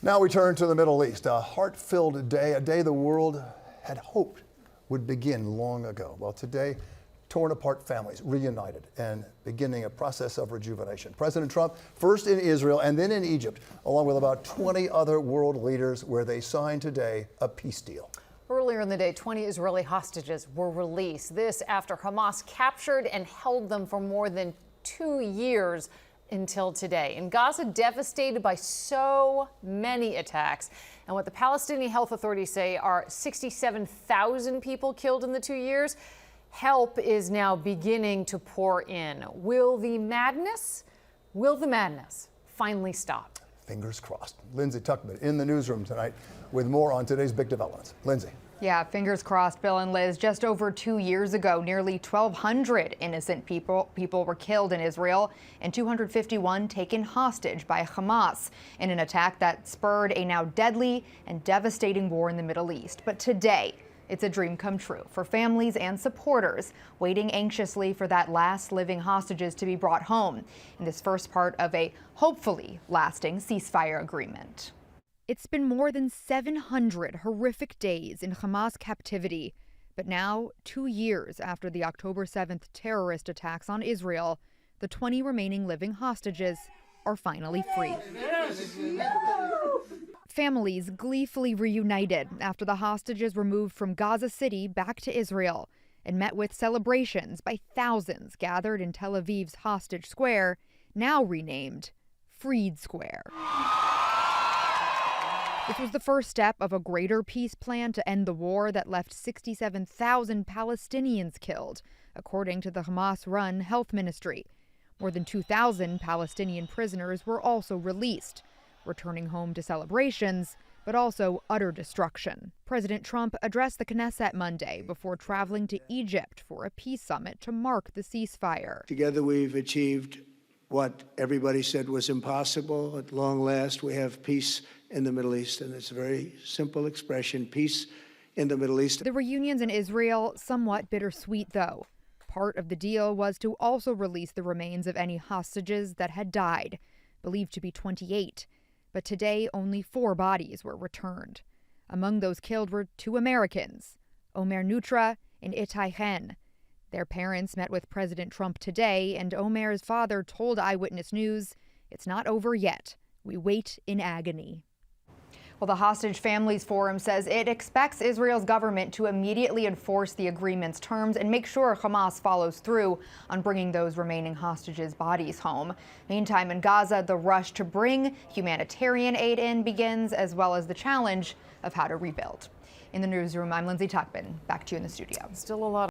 Now we turn to the Middle East, a heart-filled day, a day the world had hoped would begin long ago. Well, today, torn apart families reunited and beginning a process of rejuvenation. President Trump, first in Israel and then in Egypt, along with about 20 other world leaders, where they signed today a peace deal. Earlier in the day, 20 Israeli hostages were released. This after Hamas captured and held them for more than 2 years until today. In Gaza, devastated by so many attacks, and what the Palestinian health authorities say are 67,000 people killed in the 2 years. Help is now beginning to pour in. Will the madness finally stop? Fingers crossed. Lindsay Tuchman in the newsroom tonight with more on today's big developments. Lindsay. Yeah, fingers crossed, Bill and Liz. Just over 2 years ago, nearly 1,200 innocent people were killed in Israel and 251 taken hostage by Hamas in an attack that spurred a now deadly and devastating war in the Middle East. But today, it's a dream come true for families and supporters waiting anxiously for that last living hostages to be brought home in this first part of a hopefully lasting ceasefire agreement. It's been more than 700 horrific days in Hamas captivity, but now, 2 years after the October 7th terrorist attacks on Israel, the 20 remaining living hostages are finally free. Families gleefully reunited after the hostages were moved from Gaza City back to Israel and met with celebrations by thousands gathered in Tel Aviv's Hostage Square, now renamed Freed Square. This was the first step of a greater peace plan to end the war that left 67,000 Palestinians killed, according to the Hamas-run health ministry. More than 2,000 Palestinian prisoners were also released, returning home to celebrations, but also utter destruction. President Trump addressed the Knesset Monday before traveling to Egypt for a peace summit to mark the ceasefire. Together we've achieved what everybody said was impossible. At long last, we have peace in the Middle East, and it's a very simple expression, peace in the Middle East. The reunions in Israel, somewhat bittersweet though. Part of the deal was to also release the remains of any hostages that had died, believed to be 28. But today, only 4 bodies were returned. Among those killed were 2 Americans, Omer Nutra and Itai Chen. Their parents met with President Trump today, and Omer's father told Eyewitness News, "It's not over yet. We wait in agony." Well, the Hostage Families Forum says it expects Israel's government to immediately enforce the agreement's terms and make sure Hamas follows through on bringing those remaining hostages' bodies home. Meantime, in Gaza, the rush to bring humanitarian aid in begins, as well as the challenge of how to rebuild. In the newsroom, I'm Lindsay Tuchman. Back to you in the studio. Still a lot